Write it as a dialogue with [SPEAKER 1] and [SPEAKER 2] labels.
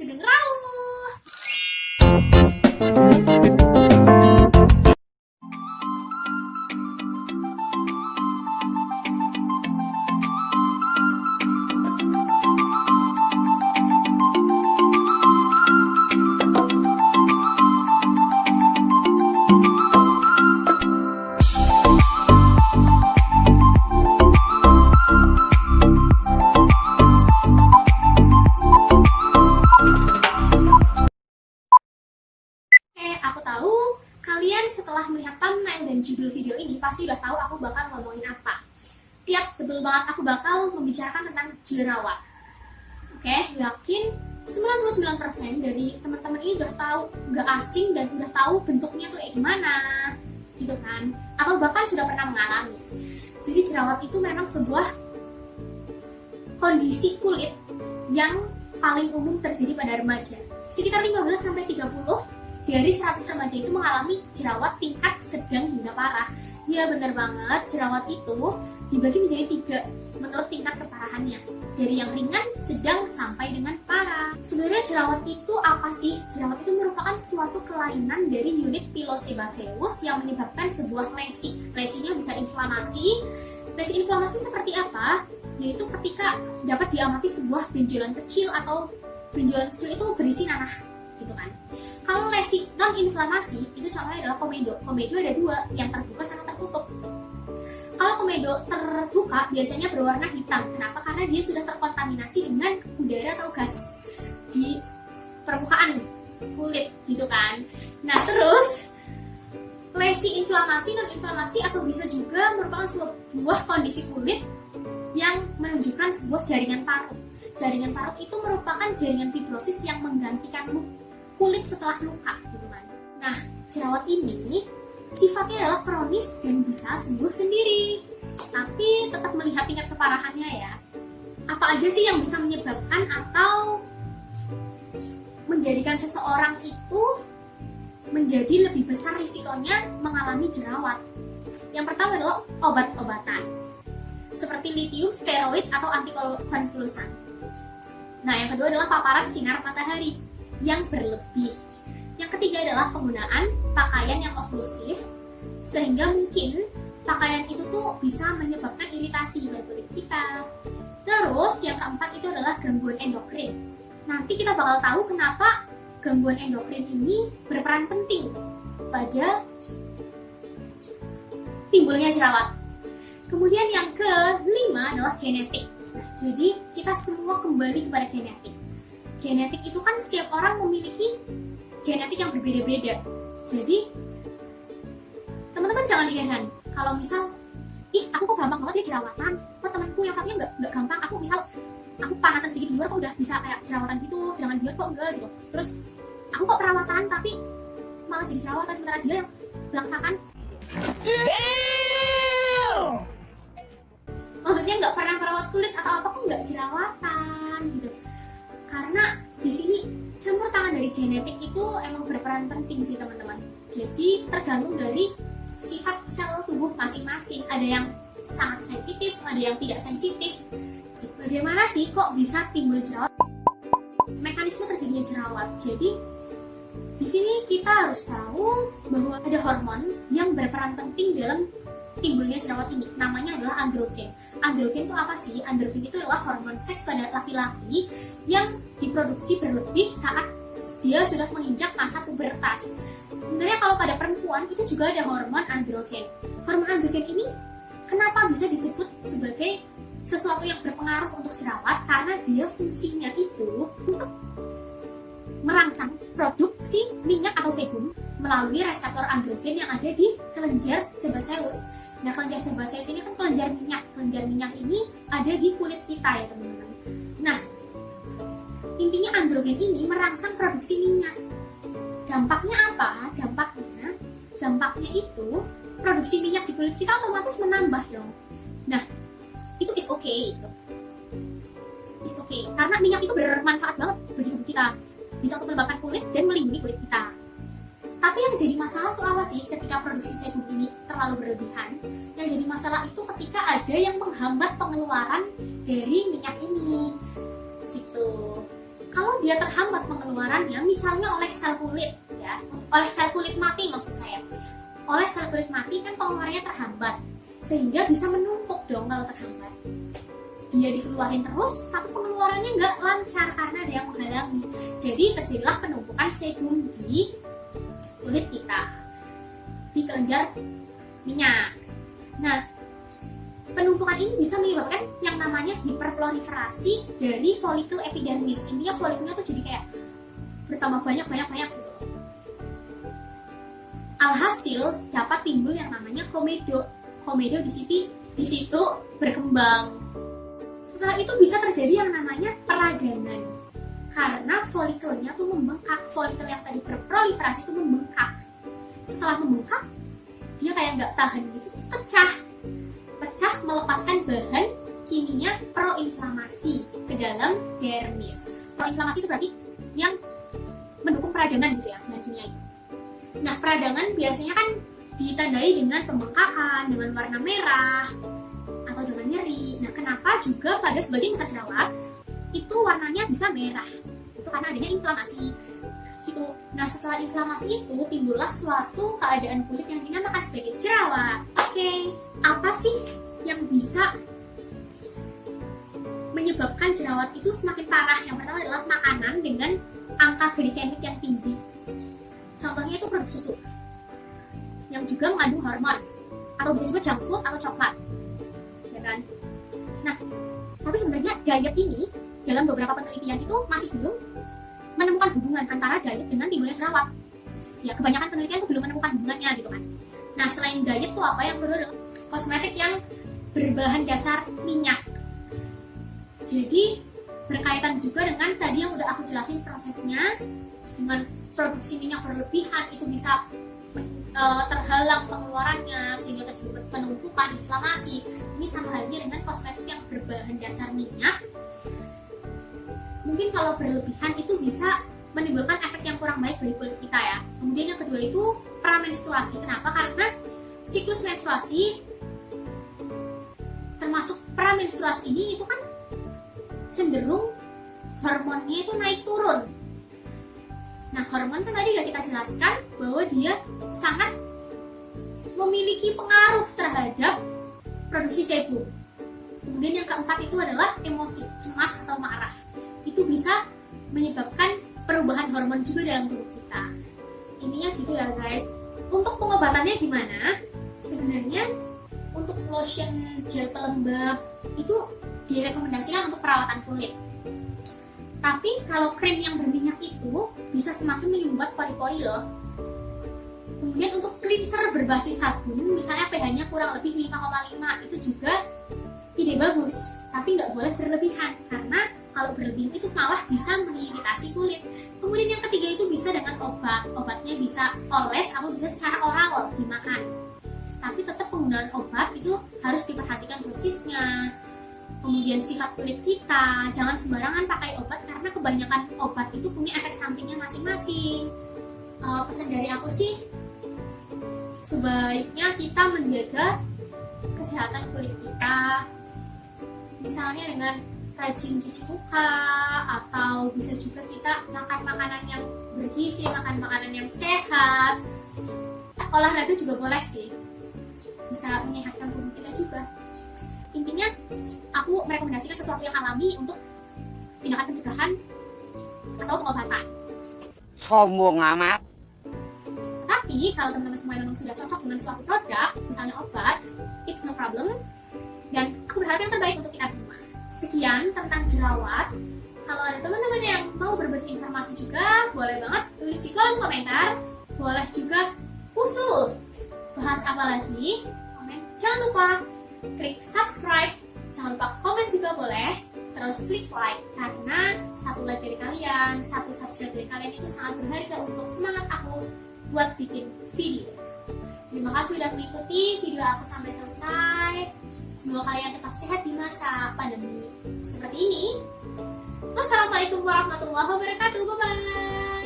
[SPEAKER 1] Sugeng Rawuh. Aku tahu kalian setelah melihat thumbnail dan judul video ini pasti udah tahu aku bakal ngomongin apa. Betul banget, aku bakal membicarakan tentang jerawat. Oke, yakin 99% dari teman-teman ini udah tahu, gak asing dan udah tahu bentuknya tuh kayak gimana, gitu kan? Atau bahkan sudah pernah mengalami. Jadi jerawat itu memang sebuah kondisi kulit yang paling umum terjadi pada remaja. Sekitar 15-30 dari 100 remaja itu mengalami jerawat tingkat sedang hingga parah. Ya benar banget, jerawat itu dibagi menjadi 3 menurut tingkat keparahannya. Dari yang ringan, sedang, sampai dengan parah. Sebenarnya jerawat itu apa sih? Jerawat itu merupakan suatu kelainan dari unit pilosebaceus yang menyebabkan sebuah lesi. Lesinya bisa inflamasi. Lesi inflamasi seperti apa? Yaitu ketika dapat diamati sebuah benjolan kecil atau benjolan kecil itu berisi nanah, gitu kan. Kalau lesi non-inflamasi, itu contohnya adalah komedo. Komedo ada 2, yang terbuka sama tertutup. Kalau komedo terbuka, biasanya berwarna hitam. Kenapa? Karena dia sudah terkontaminasi dengan udara atau gas di permukaan kulit, gitu kan. Nah, terus lesi inflamasi, non-inflamasi, atau bisa juga merupakan sebuah kondisi kulit yang menunjukkan sebuah jaringan parut. Jaringan parut itu merupakan jaringan fibrosis yang menggantikan kulit setelah luka, gitu kan. Nah, jerawat ini sifatnya adalah kronis dan bisa sembuh sendiri. Tapi tetap melihat tingkat keparahannya ya. Apa aja sih yang bisa menyebabkan atau menjadikan seseorang itu menjadi lebih besar risikonya mengalami jerawat? Yang pertama adalah obat-obatan seperti lithium, steroid, atau antikonvulsan. Nah, yang kedua adalah paparan sinar matahari yang berlebih. Yang ketiga adalah penggunaan pakaian yang oklusif, sehingga mungkin pakaian itu tuh bisa menyebabkan iritasi pada kulit kita. Terus yang keempat itu adalah gangguan endokrin. Nanti kita bakal tahu kenapa gangguan endokrin ini berperan penting pada timbulnya jerawat. Kemudian yang kelima adalah genetik. Nah, jadi kita semua kembali kepada genetik. Genetik itu kan setiap orang memiliki genetik yang berbeda-beda. Jadi teman-teman jangan heran kalau misal, aku kok gampang banget ya jerawatan, kok temanku yang satunya nggak gampang, aku panasan sedikit di luar kok udah bisa kayak jerawatan gitu, sedangkan dia kok enggak gitu. Terus aku kok perawatan tapi malah jadi jerawatan, sementara dia yang belangsakan. Maksudnya nggak pernah merawat kulit atau apa kok nggak jerawatan gitu. Karena di sini campur tangan dari genetik itu emang berperan penting sih teman-teman. Jadi tergantung dari sifat sel tubuh masing-masing. Ada yang sangat sensitif, ada yang tidak sensitif. Bagaimana sih kok bisa timbul jerawat? Mekanisme terjadinya jerawat. Jadi di sini kita harus tahu bahwa ada hormon yang berperan penting dalam timbulnya jerawat ini. Namanya adalah androgen. Androgen itu apa sih? Androgen itu adalah hormon seks pada laki-laki yang diproduksi berlebih saat dia sudah menginjak masa pubertas. Sebenarnya kalau pada perempuan itu juga ada hormon androgen. Hormon androgen ini kenapa bisa disebut sebagai sesuatu yang berpengaruh untuk jerawat? Karena dia fungsinya itu untuk merangsang produksi minyak atau sebum melalui reseptor androgen yang ada di kelenjar sebaceus. Nah, kelenjar sebaceus ini kan kelenjar minyak. Kelenjar minyak ini ada di kulit kita ya teman-teman. Nah, intinya androgen ini merangsang produksi minyak. Dampaknya apa? Dampaknya itu produksi minyak di kulit kita otomatis menambah dong. Nah, itu is okay gitu. Is okay. Karena minyak itu bermanfaat banget bagi tubuh kita. Bisa untuk melembabkan kulit dan melindungi kulit kita. Tapi yang jadi masalah itu apa sih ketika produksi sebum ini terlalu berlebihan? Yang jadi masalah itu ketika ada yang menghambat pengeluaran dari minyak ini. Gitu. kalau dia terhambat pengeluarannya, misalnya oleh sel kulit, ya, oleh sel kulit mati maksud saya, oleh sel kulit mati kan pengeluarannya terhambat, sehingga bisa menumpuk dong kalau terhambat. Dia dikeluarin terus, tapi pengeluarannya nggak lancar karena ada yang menghalangi. Jadi terjadilah penumpukan sebum di kulit kita, di kelenjar minyak. Nah, penumpukan ini bisa menyebabkan yang namanya hiperproliferasi dari folikel epidermis. Intinya folikelnya tuh jadi kayak bertambah banyak gitu. Alhasil dapat timbul yang namanya komedo. Komedo di situ berkembang. Setelah itu bisa terjadi yang namanya peradangan. Karena folikelnya tuh membengkak. Folikel yang tadi berproliferasi itu membengkak. Setelah membengkak, dia kayak nggak tahan gitu, pecah melepaskan bahan kimia proinflamasi ke dalam dermis. Proinflamasi itu berarti yang mendukung peradangan gitu ya, bahan kimia itu. Nah, peradangan biasanya kan ditandai dengan pembengkakan, dengan warna merah, atau dengan nyeri. Nah, kenapa juga pada sebagian besar jerawat itu warnanya bisa merah? Itu karena adanya inflamasi gitu. Nah, setelah inflamasi itu timbullah suatu keadaan kulit yang dinamakan sebagai jerawat. Oke, apa sih yang bisa menyebabkan jerawat itu semakin parah? Yang pertama adalah makanan dengan angka glikemik yang tinggi. Contohnya itu produk susu yang juga mengandung hormon, atau bisa juga junk food atau coklat, ya kan? Nah, tapi sebenarnya diet ini dalam beberapa penelitian itu masih belum menemukan hubungan antara diet dengan timbulnya jerawat. Ya, kebanyakan penelitian itu belum menemukan hubungannya gitu kan. Nah, selain diet tuh apa yang kedua adalah kosmetik yang berbahan dasar minyak. Jadi berkaitan juga dengan tadi yang udah aku jelasin prosesnya, dengan produksi minyak berlebihan itu bisa terhalang pengeluarannya sehingga terjadi penumpukan, inflamasi. Ini sama halnya dengan kosmetik yang berbahan dasar minyak. Mungkin kalau berlebihan itu bisa menimbulkan efek yang kurang baik bagi kulit kita ya. Kemudian yang kedua itu pramenstruasi. Kenapa? Karena siklus menstruasi termasuk pramenstruasi ini itu kan cenderung hormonnya itu naik turun. Nah, hormon kan tadi udah kita jelaskan bahwa dia sangat memiliki pengaruh terhadap produksi sebum. Kemudian yang keempat itu adalah emosi, cemas atau marah. Itu bisa menyebabkan perubahan hormon juga dalam tubuh kita. Ininya gitu ya guys. Untuk pengobatannya gimana? Sebenarnya untuk lotion gel pelembab itu direkomendasikan untuk perawatan kulit. Tapi kalau krim yang berminyak itu bisa semakin menyumbat pori-pori loh. Kemudian untuk cleanser berbasis sabun, misalnya pH-nya kurang lebih 5,5, itu juga ide bagus. Tapi nggak boleh berlebihan, karena kalau berlebihan itu malah bisa mengiritasi kulit. Kemudian yang ketiga itu bisa dengan obat. Obatnya bisa oles atau bisa secara oral dimakan. Tapi tetap penggunaan obat itu harus diperhatikan dosisnya. Kemudian sifat kulit kita, jangan sembarangan pakai obat karena kebanyakan obat itu punya efek sampingnya masing-masing. Pesan dari aku sih, sebaiknya kita menjaga kesehatan kulit kita, misalnya dengan rajin cuci muka, atau bisa juga kita makan makanan yang bergizi, makan makanan yang sehat. Olahraga juga boleh sih, bisa menyehatkan tubuh kita juga. Intinya aku merekomendasikan sesuatu yang alami untuk tindakan pencegahan atau pengobatan.
[SPEAKER 2] Sombong amat.
[SPEAKER 1] Tapi kalau teman-teman semua memang sudah cocok dengan suatu produk, misalnya obat, it's no problem. Dan aku berharap yang terbaik untuk kita semua. Sekian tentang jerawat. Kalau ada teman-teman yang mau berbagi informasi juga, boleh banget tulis di kolom komentar. Boleh juga usul bahas apa lagi, komen. Jangan lupa klik subscribe, jangan lupa komen juga boleh, terus klik like, karena satu like dari kalian, satu subscribe dari kalian itu sangat berharga untuk semangat aku buat bikin video. Terima kasih sudah mengikuti video aku sampai selesai. Semoga kalian tetap sehat di masa pandemi seperti ini. Wassalamualaikum warahmatullahi wabarakatuh. Bye bye.